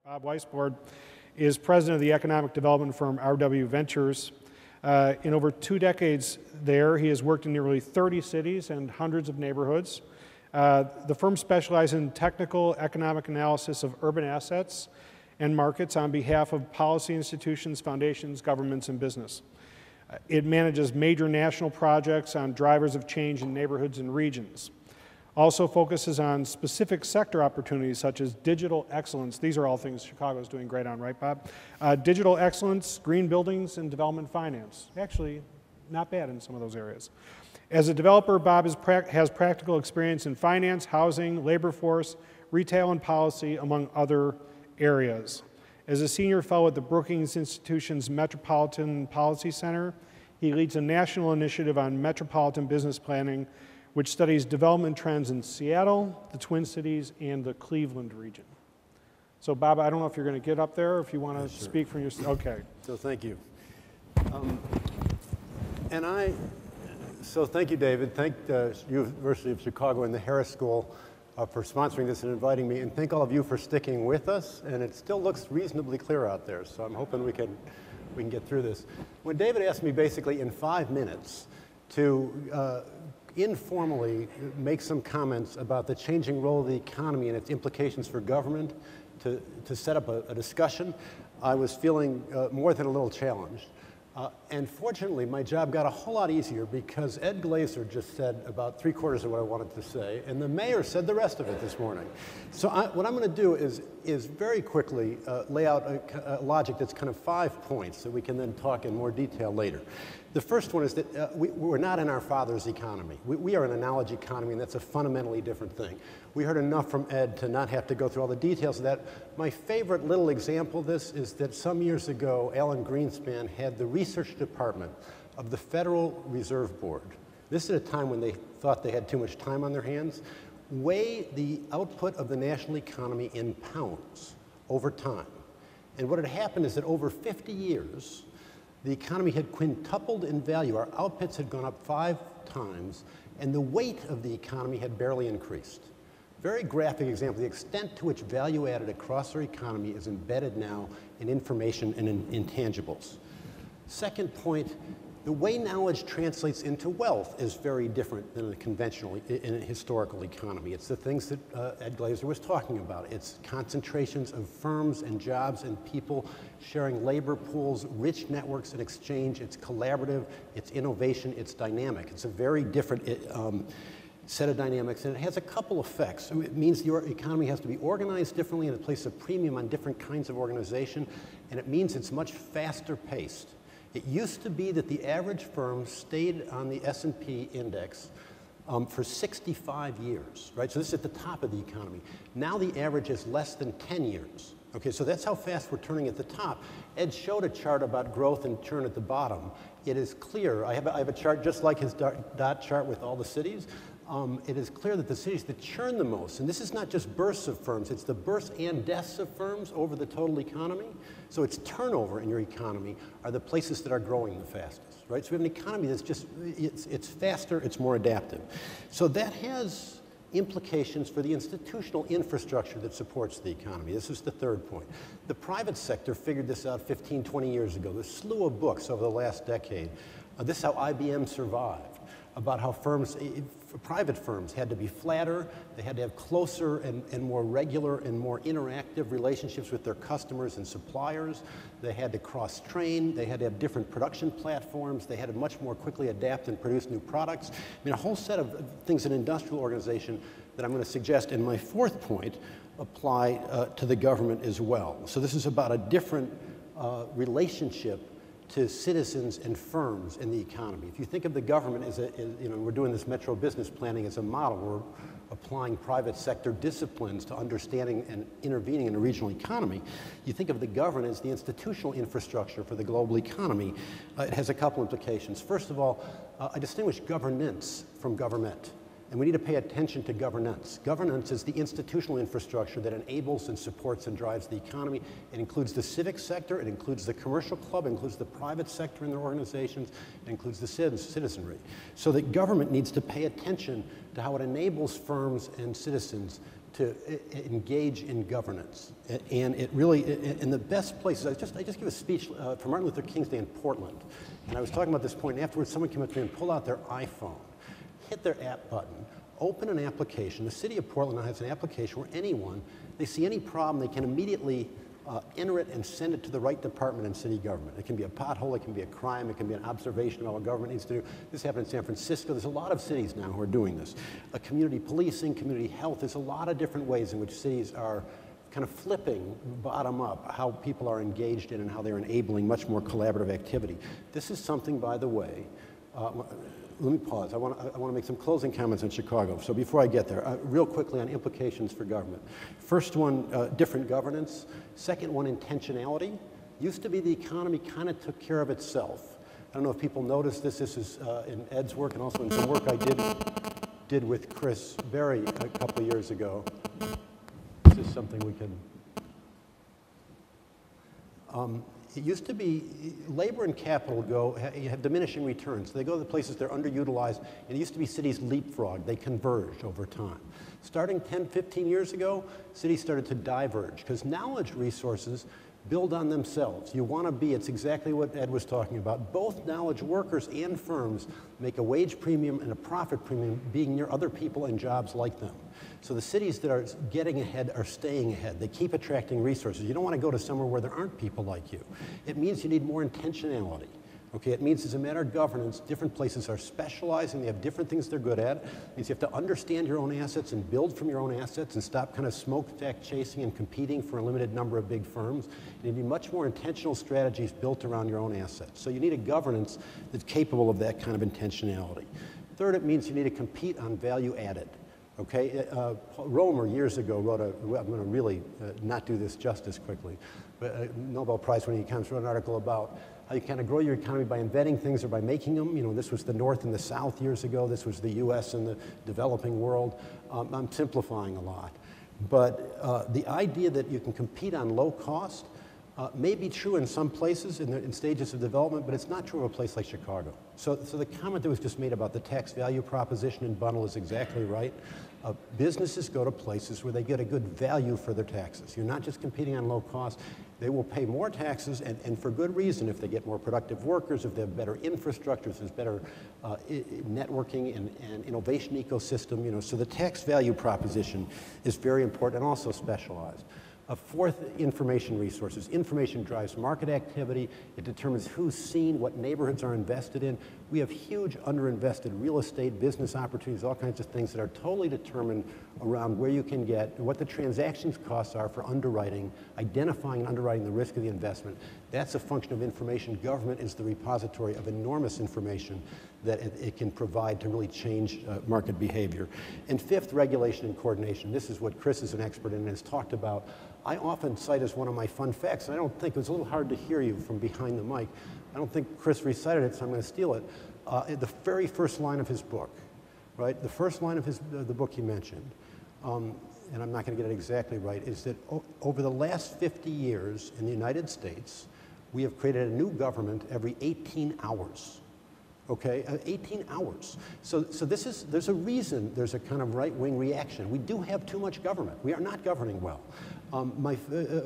Bob Weissbourd is president of the economic development firm RW Ventures. In over 2 decades there, he has worked in nearly 30 cities and hundreds of neighborhoods. The firm specializes in technical economic analysis of urban assets and markets on behalf of policy institutions, foundations, governments, and business. It manages major national projects on drivers of change in neighborhoods and regions. Also focuses on specific sector opportunities such as digital excellence. These are all things Chicago is doing great on, right, Bob? Digital excellence, green buildings, and development finance. Actually, not bad in some of those areas. As a developer, Bob has practical experience in finance, housing, labor force, retail, and policy, among other areas. As a senior fellow at the Brookings Institution's Metropolitan Policy Center, he leads a national initiative on metropolitan business planning, which studies development trends in Seattle, the Twin Cities, and the Cleveland region. So, Bob, I don't know if you're going to get up there or if you want to speak from your... Okay. So thank you. So thank you, David. Thank the University of Chicago and the Harris School for sponsoring this and inviting me, and thank all of you for sticking with us. And it still looks reasonably clear out there, so I'm hoping we can get through this. When David asked me basically in 5 minutes to informally make some comments about the changing role of the economy and its implications for government, to set up a discussion, I was feeling more than a little challenged. And fortunately, my job got a whole lot easier because Ed Glazer just said about 3/4 of what I wanted to say, and the mayor said the rest of it this morning. So what I'm going to do is very quickly lay out a logic that's kind of 5 points that we can then talk in more detail later. The first one is that we're not in our father's economy. We are in a knowledge economy, and that's a fundamentally different thing. We heard enough from Ed to not have to go through all the details of that. My favorite little example of this is that some years ago, Alan Greenspan had the research department of the Federal Reserve Board. This is at a time when they thought they had too much time on their hands. Weigh the output of the national economy in pounds over time. And what had happened is that over 50 years, the economy had quintupled in value. Our outputs had gone up 5 times, and the weight of the economy had barely increased. Very graphic example, the extent to which value added across our economy is embedded now in information and in intangibles. Second point, the way knowledge translates into wealth is very different than in a historical economy. It's the things that Ed Glazer was talking about. It's concentrations of firms and jobs and people sharing labor pools, rich networks and exchange. It's collaborative, it's innovation, it's dynamic. It's a very different set of dynamics, and it has a couple effects. It means your economy has to be organized differently, and it places a premium on different kinds of organization, and it means it's much faster paced. It used to be that the average firm stayed on the S&P index for 65 years, right? So this is at the top of the economy. Now the average is less than 10 years. Okay, so that's how fast we're turning at the top. Ed showed a chart about growth and churn at the bottom. It is clear, I have a chart just like his dot chart with all the cities. It is clear that the cities that churn the most, and this is not just births of firms, it's the births and deaths of firms over the total economy. So it's turnover in your economy are the places that are growing the fastest, right? So we have an economy that's just, it's faster, it's more adaptive. So that has implications for the institutional infrastructure that supports the economy. This is the third point. The private sector figured this out 15, 20 years ago. There's a slew of books over the last decade. This is how IBM survived, about how private firms had to be flatter, they had to have closer and more regular and more interactive relationships with their customers and suppliers. They had to cross-train, they had to have different production platforms, they had to much more quickly adapt and produce new products. I mean, a whole set of things in industrial organization that I'm going to suggest in my fourth point apply to the government as well. So this is about a different relationship to citizens and firms in the economy. If you think of the government as we're doing this metro business planning as a model, we're applying private sector disciplines to understanding and intervening in a regional economy. You think of the government as the institutional infrastructure for the global economy. It has a couple implications. First of all, I distinguish governance from government. And we need to pay attention to governance. Governance is the institutional infrastructure that enables and supports and drives the economy. It includes the civic sector, it includes the commercial club, it includes the private sector in their organizations, it includes the citizenry. So that government needs to pay attention to how it enables firms and citizens to engage in governance. And it really, in the best places, I just gave a speech for Martin Luther King's Day in Portland. And I was talking about this point, and afterwards someone came up to me and pulled out their iPhone, hit their app button, open an application. The city of Portland now has an application where anyone, they see any problem, they can immediately enter it and send it to the right department in city government. It can be a pothole, it can be a crime, it can be an observation about what government needs to do. This happened in San Francisco. There's a lot of cities now who are doing this. Community policing, community health, there's a lot of different ways in which cities are kind of flipping bottom up how people are engaged in and how they're enabling much more collaborative activity. This is something, by the way, let me pause. I want to make some closing comments on Chicago. So before I get there, real quickly on implications for government. First one, different governance. Second one, intentionality. Used to be the economy kind of took care of itself. I don't know if people noticed this. This is in Ed's work and also in some work I did with Chris Berry a couple of years ago. This is something we can... it used to be labor and capital have diminishing returns. They go to the places they're underutilized, and it used to be cities leapfrog. They converge over time. Starting 10, 15 years ago, cities started to diverge because knowledge resources build on themselves. You want to be, it's exactly what Ed was talking about. Both knowledge workers and firms make a wage premium and a profit premium being near other people and jobs like them. So the cities that are getting ahead are staying ahead. They keep attracting resources. You don't want to go to somewhere where there aren't people like you. It means you need more intentionality. Okay, it means as a matter of governance, different places are specializing, they have different things they're good at. It means you have to understand your own assets and build from your own assets and stop kind of smokestack chasing and competing for a limited number of big firms. You need much more intentional strategies built around your own assets. So you need a governance that's capable of that kind of intentionality. Third, it means you need to compete on value added. Okay, Romer years ago wrote I'm going to really not do this justice quickly, but a Nobel Prize winning economist wrote an article about how you kind of grow your economy by inventing things or by making them. You know, this was the North and the South years ago. This was the U.S. and the developing world. I'm simplifying a lot. But the idea that you can compete on low cost may be true in some places in stages of development, but it's not true of a place like Chicago. So the comment that was just made about the tax value proposition in bundle is exactly right. Businesses go to places where they get a good value for their taxes. You're not just competing on low cost. They will pay more taxes, and for good reason, if they get more productive workers, if they have better infrastructure, if there's better networking and innovation ecosystem. You know, so the tax value proposition is very important and also specialized. Fourth, information resources. Information drives market activity. It determines who's seen, what neighborhoods are invested in. We have huge underinvested real estate, business opportunities, all kinds of things that are totally determined around where you can get, what the transactions costs are for underwriting, identifying and underwriting the risk of the investment. That's a function of information. Government is the repository of enormous information that it can provide to really change market behavior. And fifth, regulation and coordination. This is what Chris is an expert in and has talked about. I often cite as one of my fun facts, and I don't think, it was a little hard to hear you from behind the mic. I don't think Chris recited it, so I'm going to steal it. The very first line of his book, right? The first line of the book he mentioned, and I'm not going to get it exactly right, is that over the last 50 years in the United States, we have created a new government every 18 hours. Okay, 18 hours. So there's a reason there's a kind of right-wing reaction. We do have too much government. We are not governing well. A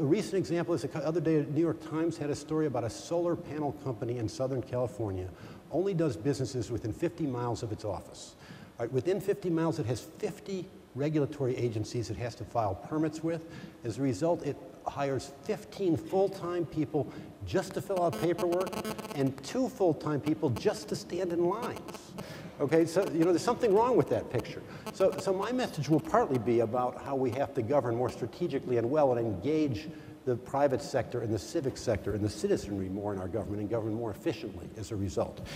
recent example is the other day, New York Times had a story about a solar panel company in Southern California, only does businesses within 50 miles of its office. Right, within 50 miles, it has 50 regulatory agencies it has to file permits with. As a result, it hires 15 full-time people just to fill out paperwork and 2 full-time people just to stand in lines. Okay, so you know there's something wrong with that picture. So my message will partly be about how we have to govern more strategically and well and engage the private sector and the civic sector and the citizenry more in our government and govern more efficiently as a result.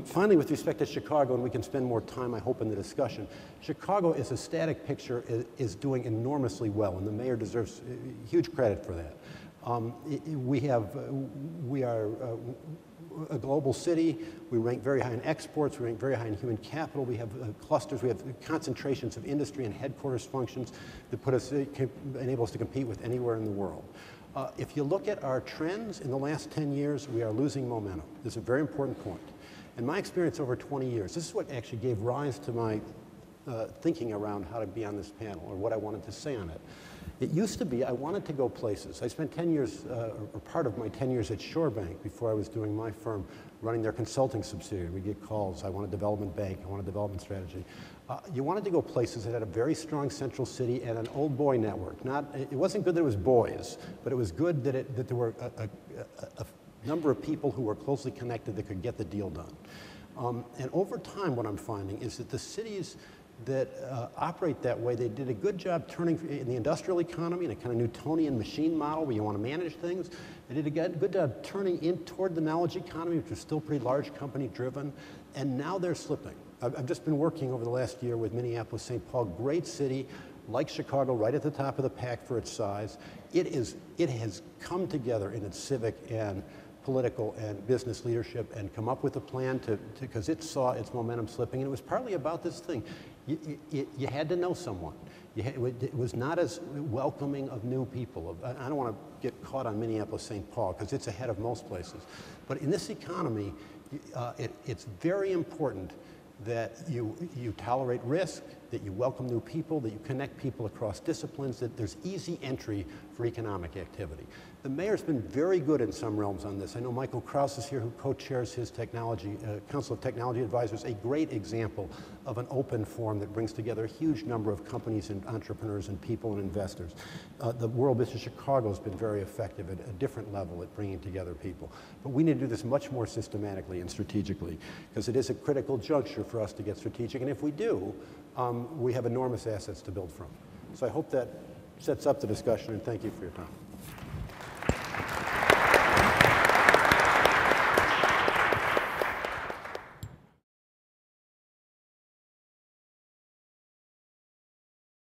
Finally, with respect to Chicago, and we can spend more time, I hope, in the discussion, Chicago as a static picture is doing enormously well, and the mayor deserves a global city. We rank very high in exports. We rank very high in human capital. We have clusters. We have concentrations of industry and headquarters functions that enable us to compete with anywhere in the world. If you look at our trends in the last 10 years, we are losing momentum. This is a very important point. In my experience over 20 years, this is what actually gave rise to my thinking around how to be on this panel, or what I wanted to say on it. It used to be I wanted to go places. I spent 10 years, or part of my 10 years at Shorebank before I was doing my firm, running their consulting subsidiary. We get calls, I want a development bank, I want a development strategy. You wanted to go places that had a very strong central city and an old boy network. It wasn't good that it was boys, but it was good that there were a number of people who were closely connected that could get the deal done. And over time, what I'm finding is that the cities that operate that way, they did a good job turning in the industrial economy in a kind of Newtonian machine model where you want to manage things. They did a good job turning in toward the knowledge economy, which was still pretty large company driven, and now they're slipping. I've just been working over the last year with Minneapolis, St. Paul, great city, like Chicago, right at the top of the pack for its size. It has come together in its civic and political and business leadership and come up with a plan because it saw its momentum slipping, and it was partly about this thing. You had to know someone. It was not as welcoming of new people. I don't want to get caught on Minneapolis, St. Paul, because it's ahead of most places. But in this economy, it's very important that you tolerate risk, that you welcome new people, that you connect people across disciplines, that there's easy entry for economic activity. The mayor's been very good in some realms on this. I know Michael Kraus is here, who co-chairs his Council of Technology Advisors, a great example of an open forum that brings together a huge number of companies and entrepreneurs and people and investors. The World Business Chicago has been very effective at a different level at bringing together people. But we need to do this much more systematically and strategically, because it is a critical juncture for us to get strategic. And if we do, we have enormous assets to build from. So I hope that sets up the discussion, and thank you for your time.